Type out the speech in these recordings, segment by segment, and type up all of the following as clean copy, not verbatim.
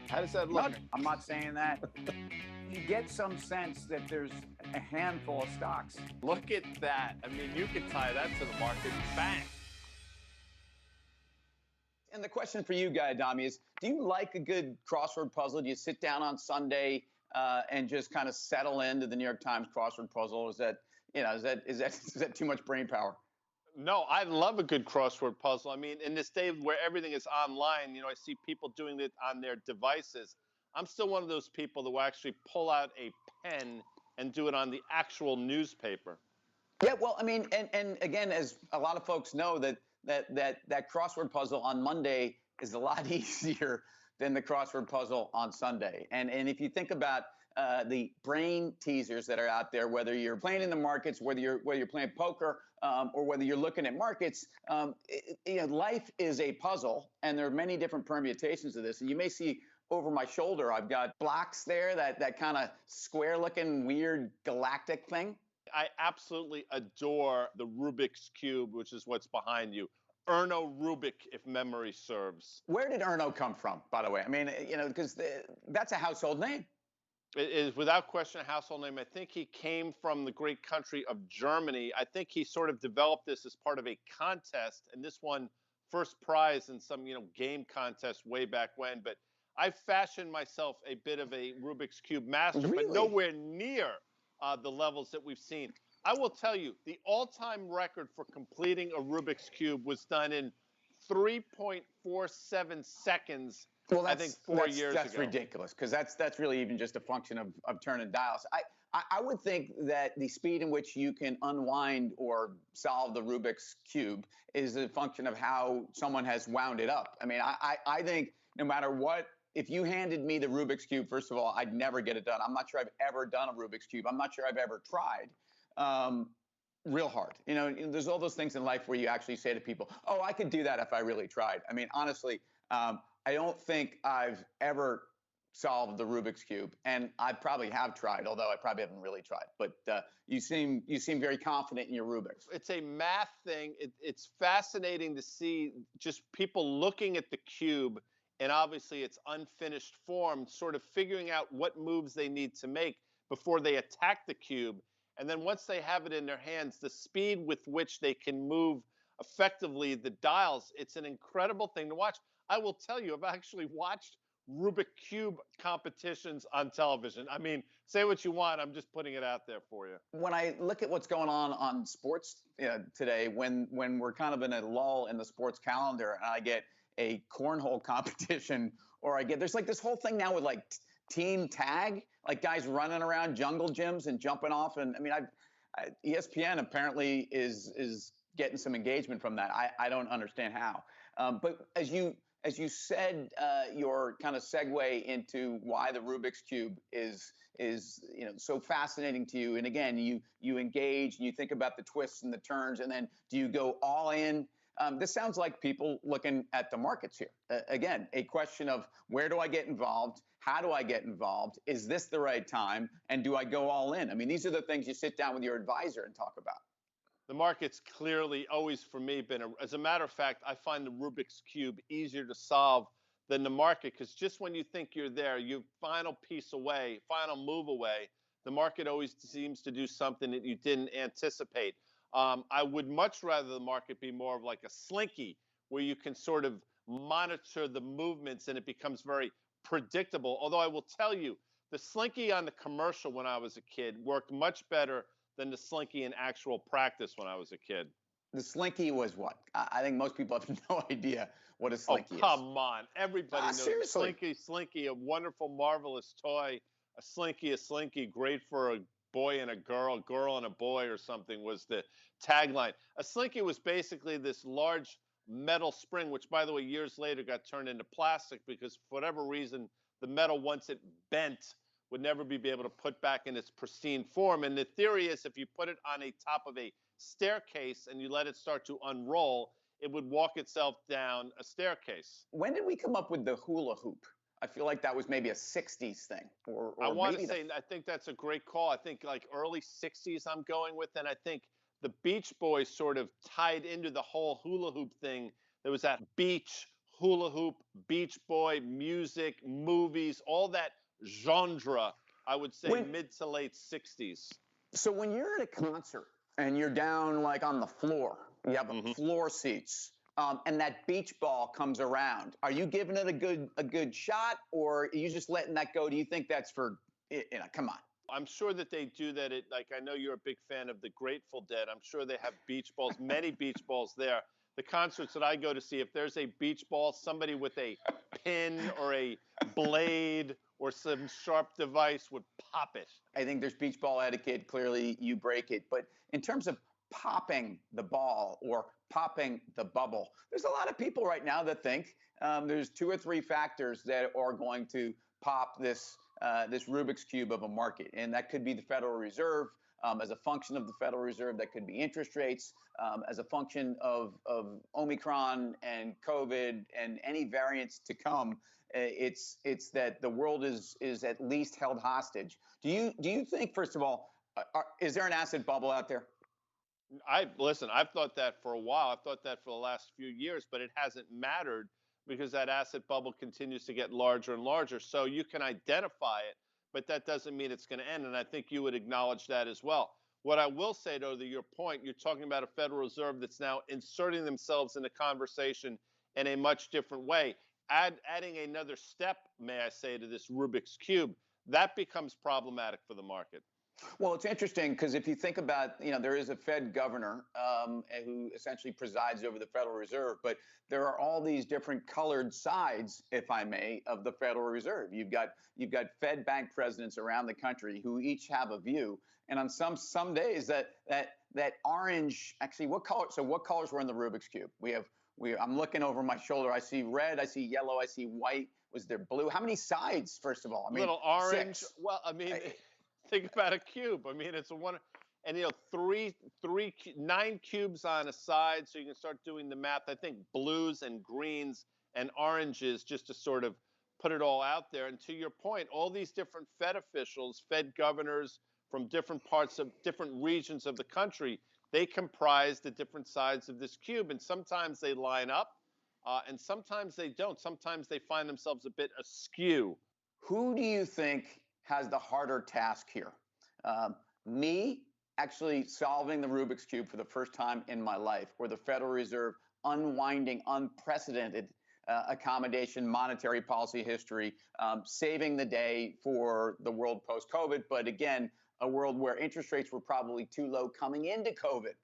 How does that No, look? I'm not saying that. You get some sense that there's a handful of stocks. Look at that. I mean, you could tie that to the market. Bang. And the question for you, Guy Adami, is do you like a good crossword puzzle? Do you sit down on Sunday and just kind of settle into the New York Times crossword puzzle? Is that too much brain power? No, I love a good crossword puzzle. I mean, in this day where everything is online, I see people doing it on their devices. I'm still one of those people that will actually pull out a pen and do it on the actual newspaper. Yeah, well, I mean, and again, as a lot of folks know, that crossword puzzle on Monday is a lot easier than the crossword puzzle on Sunday. And if you think about the brain teasers that are out there, whether you're playing in the markets, whether you're playing poker, or whether you're looking at markets, life is a puzzle, and there are many different permutations of this. And you may see over my shoulder, I've got blocks there, that kind of square-looking, weird galactic thing. I absolutely adore the Rubik's Cube, which is what's behind you. Erno Rubik, if memory serves. Where did Erno come from, by the way? I mean, because that's a household name. It is without question a household name. I think he came from the great country of Germany. I think he sort of developed this as part of a contest, and this won first prize in some game contest way back when. But I fashioned myself a bit of a Rubik's Cube master, Really? but nowhere near the levels that we've seen. I will tell you, the all-time record for completing a Rubik's Cube was done in 3.47 seconds. Well, I think 4 years ago. That's ridiculous, because that's really even just a function of turning dials. I would think that the speed in which you can unwind or solve the Rubik's Cube is a function of how someone has wound it up. I mean, I think no matter what, if you handed me the Rubik's Cube, first of all, I'd never get it done. I'm not sure I've ever done a Rubik's Cube. I'm not sure I've ever tried. Real hard. There's all those things in life where you actually say to people, oh, I could do that if I really tried. I mean, honestly, I don't think I've ever solved the Rubik's Cube, and I probably have tried, although I probably haven't really tried. But you seem very confident in your Rubik's. It's a math thing. It's fascinating to see just people looking at the cube, and obviously its unfinished form, sort of figuring out what moves they need to make before they attack the cube. And then once they have it in their hands, the speed with which they can move effectively the dials, it's an incredible thing to watch. I will tell you, I've actually watched Rubik Cube competitions on television. I mean, say what you want. I'm just putting it out there for you. When I look at what's going on sports today, when we're kind of in a lull in the sports calendar, and I get a cornhole competition, or there's like this whole thing now with like team tag, like guys running around jungle gyms and jumping off. And I mean, ESPN apparently is getting some engagement from that. I don't understand how. But as you said, your kind of segue into why the Rubik's Cube is so fascinating to you. And again, you engage and you think about the twists and the turns, and then do you go all in? This sounds like people looking at the markets here. Again, a question of where do I get involved? How do I get involved? Is this the right time? And do I go all in? I mean, these are the things you sit down with your advisor and talk about. The market's clearly always, for me, as a matter of fact, I find the Rubik's Cube easier to solve than the market, because just when you think you're there, you final piece away, final move away, the market always seems to do something that you didn't anticipate. I would much rather the market be more of like a Slinky, where you can sort of monitor the movements and it becomes very predictable. Although I will tell you, the Slinky on the commercial when I was a kid worked much better than the Slinky in actual practice when I was a kid. The Slinky was what? I think most people have no idea what a Slinky is. Oh, come on. Everybody knows seriously. Slinky, a wonderful, marvelous toy. A Slinky, great for a boy and a girl and a boy or something was the tagline. A Slinky was basically this large metal spring, which, by the way, years later got turned into plastic because for whatever reason, the metal, once it bent, would never be able to put back in its pristine form. And the theory is if you put it on a top of a staircase and you let it start to unroll, it would walk itself down a staircase. When did we come up with the hula hoop? I feel like that was maybe a 60s thing. Or I want to say, I think that's a great call. I think like early 60s I'm going with. And I think the Beach Boys sort of tied into the whole hula hoop thing. There was that beach hula hoop, beach boy, music, movies, all that genre, I would say When mid to late 60s. So when you're at a concert and you're down like on the floor, you have Hmm. floor seats, and that beach ball comes around, are you giving it a good shot, or are you just letting that go? Do you think that's for, come on? I'm sure that they do that. Like, I know you're a big fan of the Grateful Dead. I'm sure they have beach balls, many beach balls there. The concerts that I go to see, if there's a beach ball, somebody with a pin or a blade or some sharp device would pop it. I think there's beach ball etiquette. Clearly, you break it. But in terms of popping the ball or popping the bubble, there's a lot of people right now that think there's 2 or 3 factors that are going to pop this Rubik's Cube of a market. And that could be the Federal Reserve. As a function of the Federal Reserve, that could be interest rates, as a function of Omicron and COVID and any variants to come. It's that the world is at least held hostage. Do you think, first of all, is there an asset bubble out there? Listen, I've thought that for a while. I've thought that for the last few years, but it hasn't mattered because that asset bubble continues to get larger and larger. So you can identify it, but that doesn't mean it's going to end. And I think you would acknowledge that as well. What I will say, though, to your point, you're talking about a Federal Reserve that's now inserting themselves in the conversation in a much different way. Adding another step, may I say, to this Rubik's Cube, that becomes problematic for the market. Well, it's interesting because if you think about, there is a Fed governor who essentially presides over the Federal Reserve, but there are all these different colored sides, if I may, of the Federal Reserve. You've got Fed bank presidents around the country who each have a view, and on some days that orange, actually, what color? So what colors were in the Rubik's Cube? I'm looking over my shoulder. I see red, I see yellow, I see white. Was there blue? How many sides, first of all? I mean, little orange. 6. Well, I mean, think about a cube. I mean, it's a one, and 9 cubes on a side, so you can start doing the math. I think blues and greens and oranges, just to sort of put it all out there. And to your point, all these different Fed officials, Fed governors from different parts of different regions of the country, they comprise the different sides of this cube, and sometimes they line up, and sometimes they don't. Sometimes they find themselves a bit askew. Who do you think has the harder task here? Me actually solving the Rubik's Cube for the first time in my life, or the Federal Reserve unwinding unprecedented accommodation monetary policy history, saving the day for the world post-COVID, but again, a world where interest rates were probably too low coming into COVID.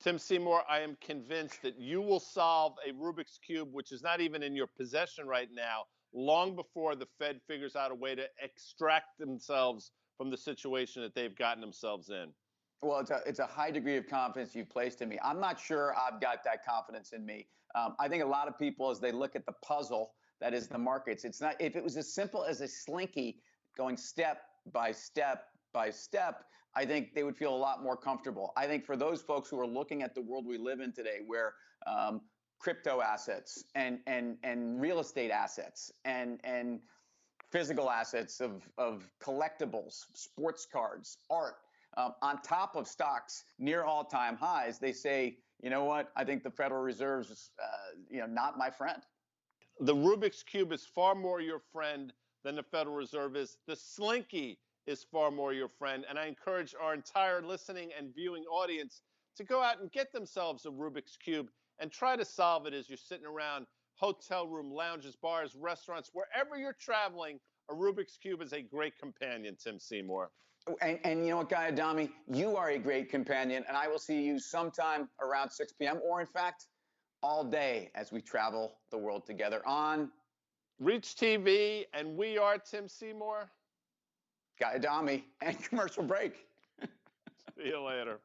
Tim Seymour, I am convinced that you will solve a Rubik's Cube, which is not even in your possession right now, long before the Fed figures out a way to extract themselves from the situation that they've gotten themselves in. Well, it's a high degree of confidence you've placed in me. I'm not sure I've got that confidence in me. I think a lot of people, as they look at the puzzle that is the markets, it's not. If it was as simple as a Slinky going step by step by step, I think they would feel a lot more comfortable. I think for those folks who are looking at the world we live in today, where crypto assets and real estate assets and physical assets of collectibles, sports cards, art, on top of stocks near all-time highs, they say, you know what? I think the Federal Reserve's, not my friend. The Rubik's Cube is far more your friend than the Federal Reserve is. The Slinky is far more your friend. And I encourage our entire listening and viewing audience to go out and get themselves a Rubik's Cube and try to solve it as you're sitting around hotel room, lounges, bars, restaurants, wherever you're traveling. A Rubik's Cube is a great companion, Tim Seymour. And you know what, Guy Adami, you are a great companion, and I will see you sometime around 6 p.m. or, in fact, all day as we travel the world together on Reach TV, and we are Tim Seymour, Guy Adami, and commercial break. See you later.